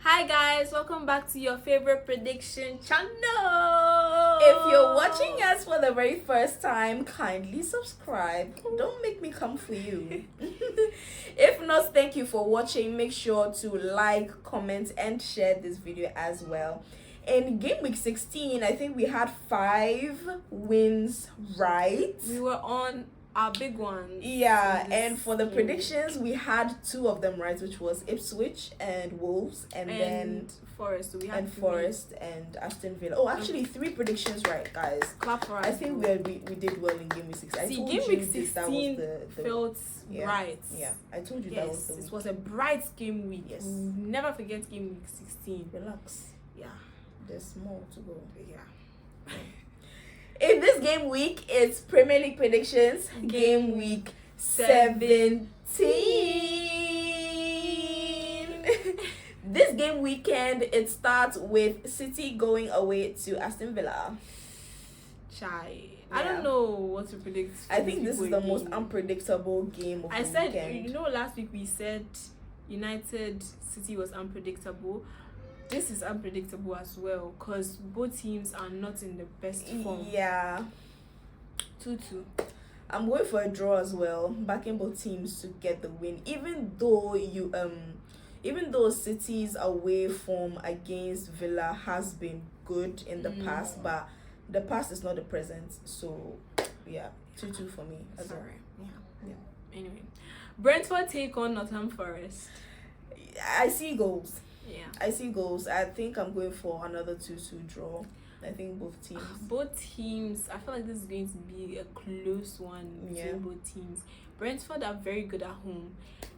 Hi guys, welcome back to your favorite prediction channel. If you're watching us for the very first time, kindly subscribe. Don't make me come for you. If not, thank you for watching. Make sure to like, comment, and share this video as well. In game week 16, I think we had 5 wins right. We were on our big one. Yeah, and for the predictions, we had 2 of them right, which was Ipswich and Wolves, and then Forest. So we had Forest and Aston Villa. Oh, actually 3 predictions right, guys. Clap for us. I think we did well in game week 16. See, game week 16 felt bright. Yeah, I told you yes, that was the week. It was a bright game week. Yes. Never forget game week 16. Relax. Yeah. There's more to go. Yeah. In this game week, it's Premier League predictions. Game week 17. This game weekend, it starts with City going away to Aston Villa. Chai. I don't know what to predict. I think this is the most unpredictable game of the weekend. You know, last week we said United City was unpredictable. This is unpredictable as well because both teams are not in the best form. Yeah. 2-2. I'm going for a draw as well, backing both teams to get the win. Even though City's away form against Villa has been good in the past, but the past is not the present. So yeah, 2-2 for me. Sorry. Yeah. Anyway, Brentford take on Nottingham Forest. I see goals. Yeah. I see goals. I think I'm going for another 2-2 draw. I think both teams. I feel like this is going to be a close one between both teams. Brentford are very good at home,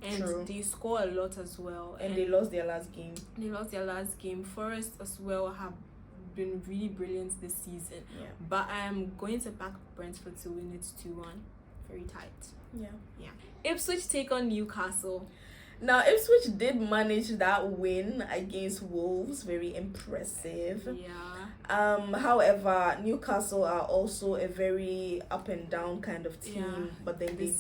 and they score a lot as well. And they lost their last game. Forest as well have been really brilliant this season. Yeah. But I am going to back Brentford to win it 2-1. Very tight. Yeah. Ipswich take on Newcastle. Now, Ipswich did manage that win against Wolves. Very impressive. Yeah. However, Newcastle are also a very up and down kind of team. But then they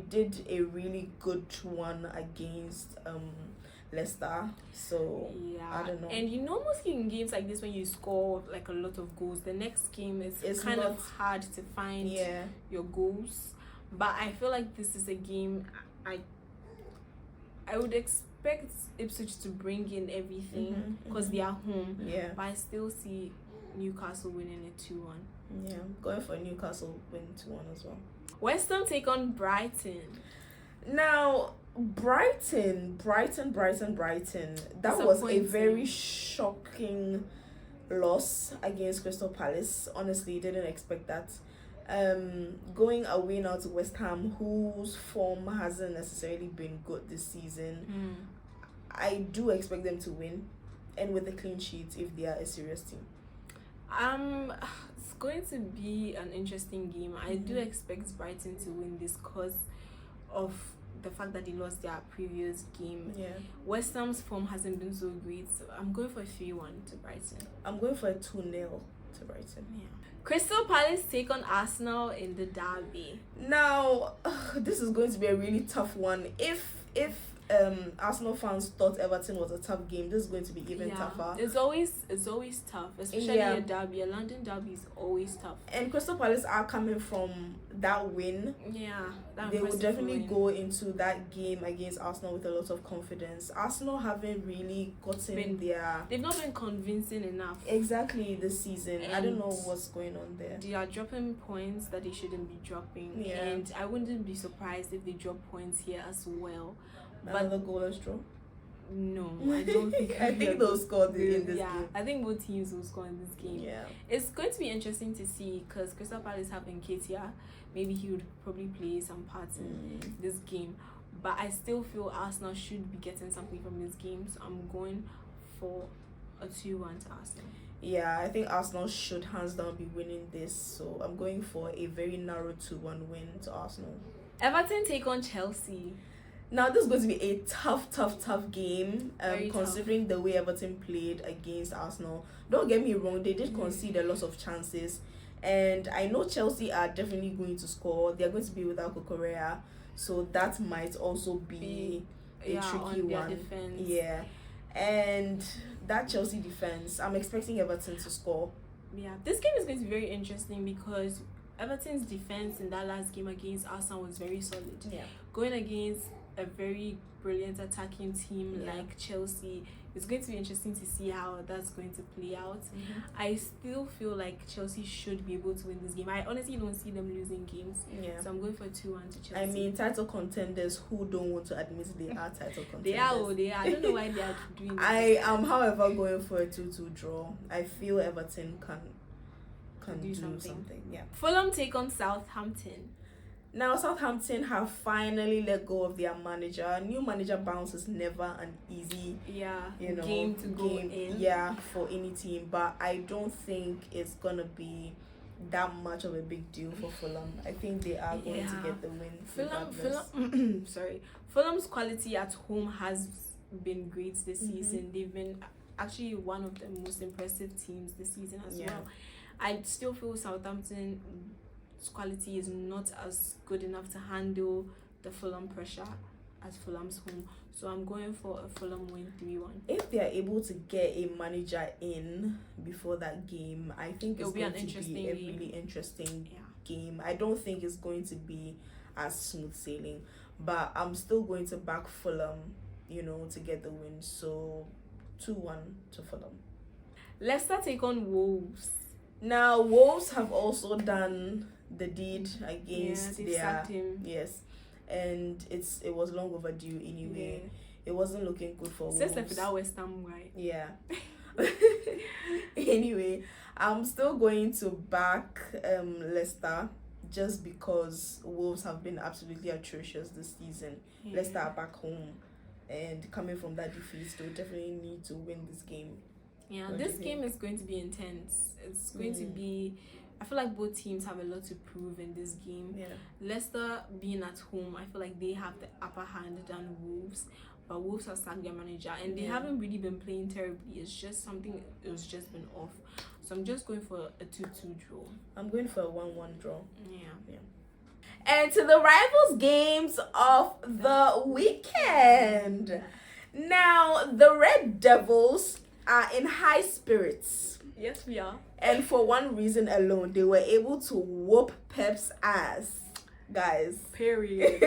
did a really good one against Leicester. So I don't know. And mostly in games like this, when you score like a lot of goals, the next game it's kind of hard to find your goals. But I feel like this is a game I would expect Ipswich to bring in everything because they are home. Yeah. But I still see Newcastle winning it 2-1. Yeah, going for Newcastle win 2-1 as well. West Ham take on Brighton. Now, Brighton. That was a very shocking loss against Crystal Palace. Honestly, didn't expect that. Going away now to West Ham, whose form hasn't necessarily been good this season. I do expect them to win, and with a clean sheet if they are a serious team. It's going to be an interesting game. I do expect Brighton to win this because of the fact that they lost their previous game. Yeah. West Ham's form hasn't been so great, so I'm going for a 3-1 to Brighton. I'm going for a 2-0 to Brighton. Yeah. Crystal Palace take on Arsenal in the derby. Now, this is going to be a really tough one. If Arsenal fans thought Everton was a tough game, this is going to be even tougher. It's always tough, especially a derby. A London derby is always tough. And Crystal Palace are coming from that win. Yeah, they will definitely go into that game against Arsenal with a lot of confidence. Arsenal haven't really they've not been convincing enough. Exactly this season. And I don't know what's going on there. They are dropping points that they shouldn't be dropping. Yeah. And I wouldn't be surprised if they drop points here as well. Another goalless draw? No, I don't think. I think they'll score in this game. I think both teams will score in this game. Yeah, it's going to be interesting to see because Crystal Palace have Nketiah. Maybe he would probably play some parts in this game. But I still feel Arsenal should be getting something from this game. So I'm going for a 2-1 to Arsenal. Yeah, I think Arsenal should hands down be winning this. So I'm going for a very narrow 2-1 win to Arsenal. Everton take on Chelsea. Now, this is going to be a tough game, considering the way Everton played against Arsenal. Don't get me wrong, they did concede a lot of chances. And I know Chelsea are definitely going to score. They're going to be without Kukurea. So that might also be a tricky one. Defense. Yeah. And that Chelsea defense, I'm expecting Everton to score. Yeah, this game is going to be very interesting because Everton's defense in that last game against Arsenal was very solid. Yeah. Going against a very brilliant attacking team like Chelsea, it's going to be interesting to see how that's going to play out. I still feel like Chelsea should be able to win this game. I honestly don't see them losing games. Yeah. So I'm going for 2-1 to Chelsea. I mean, title contenders who don't want to admit they are title contenders. They are. I don't know why they are doing this. I am, however, going for a 2-2 draw. I feel Everton can do something. Yeah. Fulham take on Southampton. Now, Southampton have finally let go of their manager. A new manager bounce is never an easy, game to go in. Yeah, for any team. But I don't think it's gonna be that much of a big deal for Fulham. I think they are going to get the win. Fulham's quality at home has been great this season. They've been actually one of the most impressive teams this season as well. I still feel Southampton's quality is not as good enough to handle the Fulham pressure as Fulham's home. So I'm going for a Fulham win 3-1. If they are able to get a manager in before that game, I think it's going to be a really interesting game. I don't think it's going to be as smooth sailing, but I'm still going to back Fulham, to get the win. So 2-1 to Fulham. Leicester take on Wolves. Now, Wolves have also done the deed against sacked him. Yes, and it was long overdue anyway. It wasn't looking good for Wolves. Just like that West Ham, right? Yeah. Anyway, I'm still going to back Leicester just because Wolves have been absolutely atrocious this season. Leicester are back home, and coming from that defeat, they'll definitely need to win this game. Yeah, this game is going to be intense. It's going to be... I feel like both teams have a lot to prove in this game. Yeah. Leicester being at home, I feel like they have the upper hand than Wolves. But Wolves have sacked their manager and they haven't really been playing terribly. It's just something, it's just been off. So I'm just going for a 2-2 draw. I'm going for a 1-1 draw. Yeah. And to the rivals games of the weekend. Now, the Red Devils are in high spirits. Yes, we are. And for one reason alone, they were able to whoop Pep's ass. Guys. Period.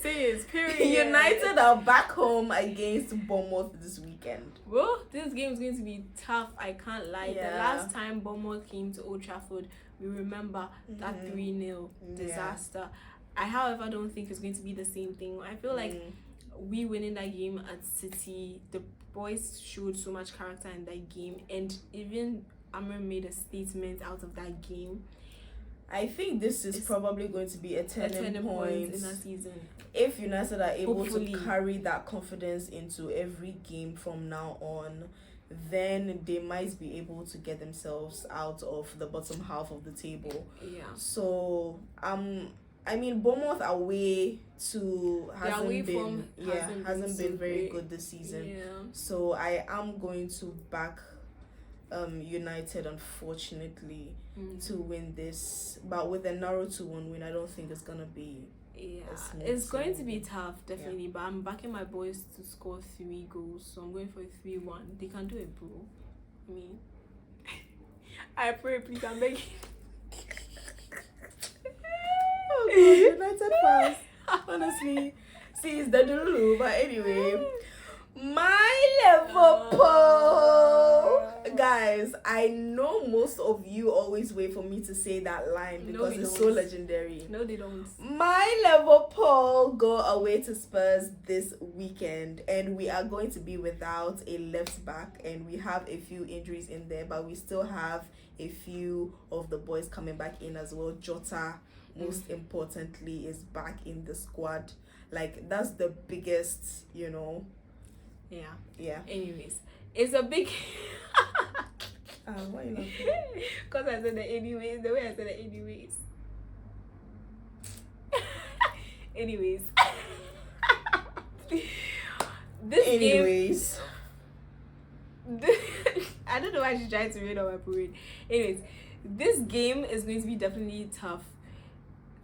Sis, period. United are back home against Bournemouth this weekend. Well, this game is going to be tough. I can't lie. The last time Bournemouth came to Old Trafford, we remember that 3-0 disaster. I, however, don't think it's going to be the same thing. I feel like we winning that game at City, the boys showed so much character in that game, and even Amr made a statement out of that game. I think this is probably going to be a turning point in that season. If United are able to carry that confidence into every game from now on, then they might be able to get themselves out of the bottom half of the table. Yeah. So I mean, Bournemouth away to hasn't been very good this season. Yeah. So I am going to back United, unfortunately, to win this. But with a narrow 2-1 win, I don't think it's gonna be. It's going to be tough, definitely. But I'm backing my boys to score 3 goals, so I'm going for a 3-1. They can do it, bro. I mean, I pray, please, I'm begging. Oh God, United fans. Honestly, see, it's the Dulu. But anyway, my Liverpool. Guys, I know most of you always wait for me to say that line because it's so legendary. No, they don't. My Liverpool go away to Spurs this weekend, and we are going to be without a left back, and we have a few injuries in there, but we still have a few of the boys coming back in as well. Jota, most importantly, is back in the squad. Like, that's the biggest, Yeah. Anyways, it's a big... why are you laughing? Because I said the anyways, the way I said the anyways. Anyways. Anyways. I don't know why she's trying to read on my parade. Anyways, this game is going to be definitely tough.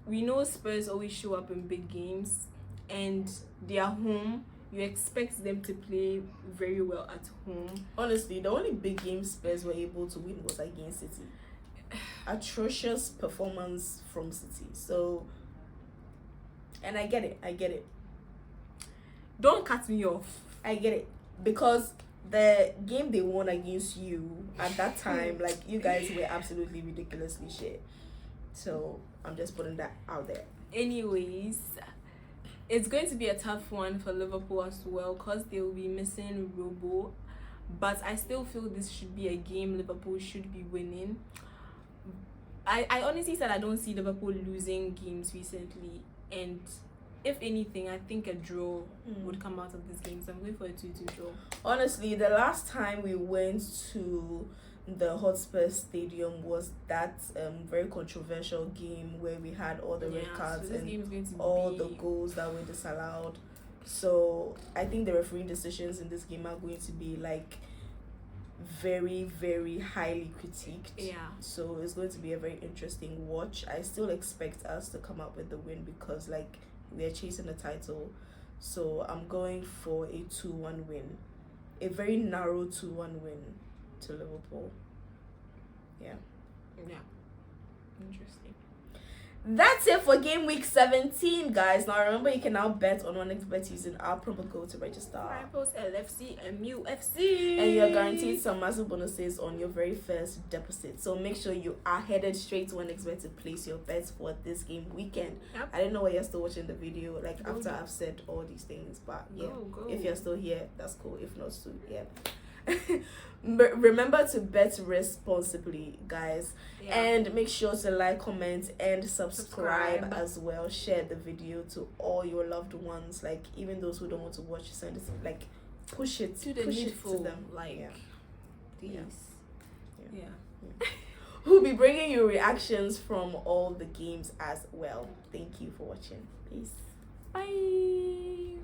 We know Spurs always show up in big games and they are home. you expect them to play very well at home. Honestly, the only big game Spurs were able to win was against City. Atrocious performance from City. So, and I get it. Don't cut me off. I get it. Because the game they won against you at that time, like, you guys were absolutely ridiculously shit. So, I'm just putting that out there. Anyways, it's going to be a tough one for Liverpool as well because they will be missing Robo. But I still feel this should be a game Liverpool should be winning. I honestly said I don't see Liverpool losing games recently. And if anything, I think a draw would come out of this game. So I'm going for a 2-2 draw. Honestly, the last time we went to the Hotspur Stadium was that very controversial game where we had all the red cards so and all the goals that were disallowed. So I think the refereeing decisions in this game are going to be like very, very highly critiqued. Yeah. So it's going to be a very interesting watch. I still expect us to come up with the win because like we are chasing the title. So I'm going for a 2-1 win. A very narrow 2-1 win to Liverpool. Yeah. Interesting. That's it for game week 17, guys. Now remember, you can now bet on 1xBet using our promo code to register. Rivals LFC MUFC. And you're guaranteed some massive bonuses on your very first deposit. So make sure you are headed straight to 1xBet to place your bets for this game weekend. Yep. I didn't know why you're still watching the video after I've said all these things, but yeah, go. If you're still here, that's cool. If not, too, yeah. Remember to bet responsibly, guys. And make sure to like, comment, and subscribe as well. Share the video to all your loved ones, like even those who don't want to watch. Send it, like push it to them, like these. Yeah. We'll be bringing you reactions from all the games as well. Thank you for watching. Peace. Bye.